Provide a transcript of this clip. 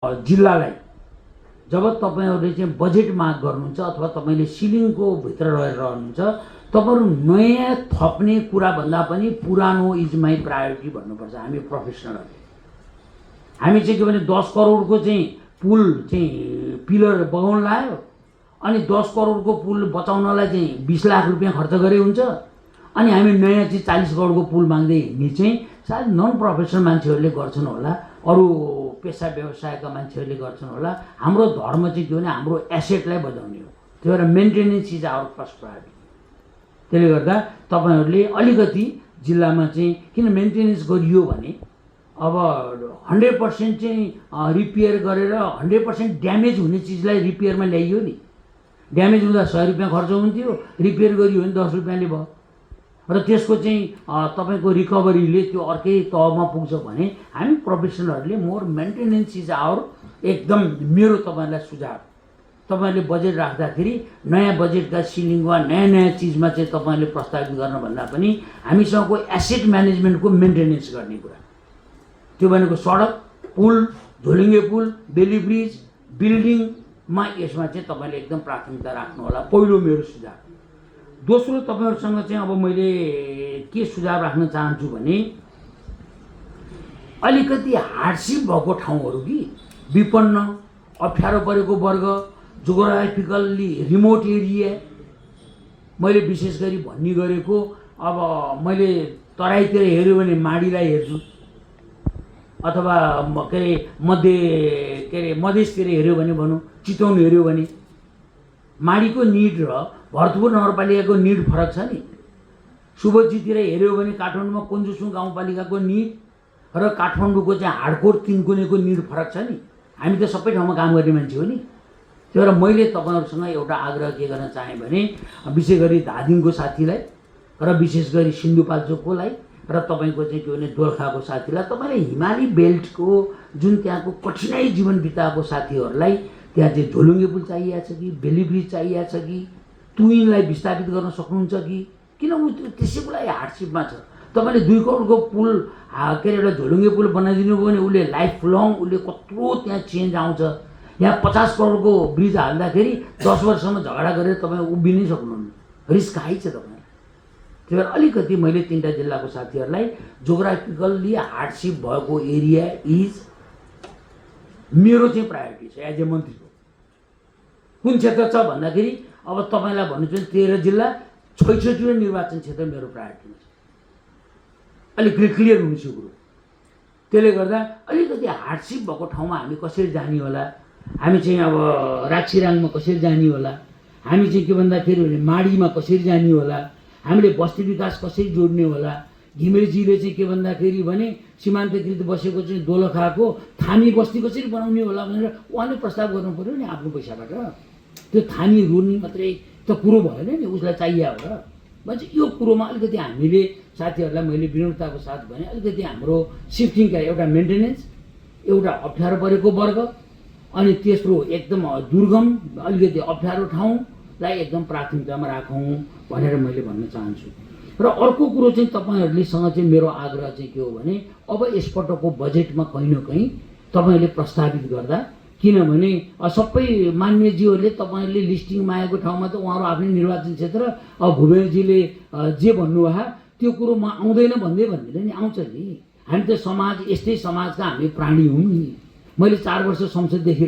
जिल्लालाई जब तपाईहरुले चाहिँ बजेट माग गर्नुहुन्छ अथवा तपाईले सिलिङको भित्र रहेर रहनुहुन्छ, तपाईहरु नयाँ थप्ने कुरा भन्दा पनि पुरानो इज माई प्रायोरिटी भन्नुपर्छ। हामी प्रोफेसनलहरुले हामी चाहिँ के भने 10 करोडको चाहिँ पुल चाहिँ पिलर बगाउन लायो अनि 10 करोडको पुल बचाउनलाई चाहिँ 20 लाख रुपैयाँ खर्च गरे हुन्छ अनि हामी नयाँ चाहिँ 40 करोडको पुल माग्दै हिँड्ने चाहिँ सायद नन प्रोफेसनल मान्छेहरूले गर्छन् होला, अरु पेशा व्यवसायका मान्छेहरूले गर्छन् होला। हाम्रो धर्म चाहिँ के भने हाम्रो एसेटलाई बचाउने हो। त्यही भएर maintenance is our first priority. त्यसले गर्दा तपाईहरुले अलिकति जिल्लामा चाहिँ किन मेन्टेनेन्स गरियो भने अब 100% चाहिँ रिपेयर गरेर 100% ड्यामेज हुने चिजलाई रिपेयरमा ल्याइयो नि, ड्यामेज हुँदा 100 रुपैयाँ खर्च हुन्थ्यो, रिपेयर गरियो भने 10 रुपैयाँले भयो र त्यसको चाहिँ तपाईको रिकभरीले त्यो अर्कै तहमा पुग्छ भने हामी प्रोफेसनलहरुले मोर मेन्टेनेन्स इज आवर एकदम मेरो तपाईहरुलाई सुझाव। तपाईहरुले बजेट राख्दाखेरि नयाँ बजेटका सिलिङ वा नयाँ चीजमा चाहिँ तपाईहरुले प्रस्तावित गर्न भन्दा पनि हामीसँगको एसेट म्यानेजमेन्टको मेन्टेनेन्स गर्ने कुरा, त्यो भनेको सडक, पुल, झोलुङ्गे पुल, बेली ब्रिज, बिल्डिङमा यसमा चाहिँ तपाईले एकदम प्राथमिकता राख्नु होला, पहिलो मेरो सुझाव। दोस्रो तपाईहरुसँग चाहिँ अब मैले के सुझाव राख्न चाहन्छु भने अलिकति हार्डशिप भएको ठाउँहरु कि विपन्न अप्ठ्यारो परेको वर्ग, जियोग्राफिकल्ली रिमोट एरिया, मैले विशेष गरी भन्ने गरेको अब मैले तराईतिर हेर्यो भने माडीलाई हेर्छु अथवा मधेसतिर हेर्यो भने भनौँ, चितवन हेर्यो भने माडीको निड र भरतपुर नगरपालिकाको निड फरक छ नि। सुबोधजीतिर हेर्यो भने काठमाडौँमा कुञ्जुसुङ गाउँपालिकाको निड र काठमाडौँको चाहिँ हार्डकोर तिनकुनेको निड फरक छ नि। हामी त सबै ठाउँमा काम गर्ने मान्छे हो नि। त्यही भएर मैले तपाईहरुसँग एउटा आग्रह के गर्न चाहे भने विशेष गरी धादिङको साथीलाई र विशेष गरी सिन्धुपाल्चोककोलाई र तपाईको चाहिँ के भने दोलखाको साथीलाई, तपाईले हिमाली बेल्टको जुन त्यहाँको कठिनाई जीवन बिताएको साथीहरुलाई त्यहाँ चाहिँ झोलुङ्गे पुल चाहिएको छ कि बेली ब्रिज चाहिएको छ कि तुइनलाई विस्थापित गर्न सक्नुहुन्छ कि किन उ त्यसैको लागि हार्डशिपमा छ। तपाईले 2 करोडको पुल के अरे एउटा झोलुङ्गे पुल बनाइदिनु भयो भने उसले लाइफ लङ उसले कत्रो त्यहाँ चेन्ज आउँछ। यहाँ 50 करोडको ब्रिज हाल्दाखेरि 10 वर्षसम्म झगडा गरेर तपाईँ उभिनै सक्नुहुन्न, रिस्क हाई छ तपाईँ। त्यही भएर अलिकति मैले 3टा जिल्लाको साथीहरूलाई जियोग्राफिकल्ली हार्डशिप भएको एरिया इज मेरो चाहिँ प्रायोरिटी छ एज ए मन्त्रीको। कुन क्षेत्र छ भन्दाखेरि अब तपाईलाई भन्नु चाहिँ 13 जिल्ला 66 निर्वाचन क्षेत्र मेरो प्रायोरिटीमा छ। अलिक क्लियर हुनु छ कुरो। त्यसले गर्दा अलिकति हार्डशिप भएको ठाउँमा हामी कसरी जाने होला, हामी चाहिँ अब राक्षीराङमा कसरी जाने होला, हामी चाहिँ के भन्दाखेरि भने माडीमा कसरी जाने होला, हामीले बस्ती विकास कसरी जोड्ने होला, घिमिरेजीले चाहिँ के भन्दाखेरि भने सीमान्तकृत बसेको चाहिँ दोलखाको थामी बस्ती कसरी बनाउने होला भनेर उहाँले प्रस्ताव गर्नु पर्यो नि आफ्नो पैसाबाट। त्यो थामी रुनी मात्रै त कुरो भएन नि, उसलाई चाहिए होला भन्छ। यो कुरोमा अलिकति हामीले साथीहरूलाई मैले विनम्रताको साथ भने अलिकति हाम्रो सिफ्टिङका एउटा मेन्टेनेन्स, एउटा अप्ठ्यारो परेको वर्ग अनि तेस्रो एकदम दुर्गम अलिकति अप्ठ्यारो ठाउँलाई एकदम प्राथमिकतामा राखौँ भनेर मैले भन्न चाहन्छु। र अर्को कुरो चाहिँ तपाईहरुलेसँग चाहिँ मेरो आग्रह चाहिँ के हो भने अब यसपटकको बजेटमा कहीँ न कहीँ तपाईहरुले प्रस्तावित गर्दा, किनभने सबै मान्यजीहरूले तपाईहरुले लिस्टिङ मागेको ठाउँमा त उहाँहरू आफ्नै निर्वाचन क्षेत्र अब भूपेन्द्रजीले जे भन्नुभयो त्यो कुरोमा आउँदैन भन्दैन नि, आउँछ नि। हामी त समाज यस्तै समाजका हामी प्राणी हौँ नि। मैले 4 वर्ष संसददेखि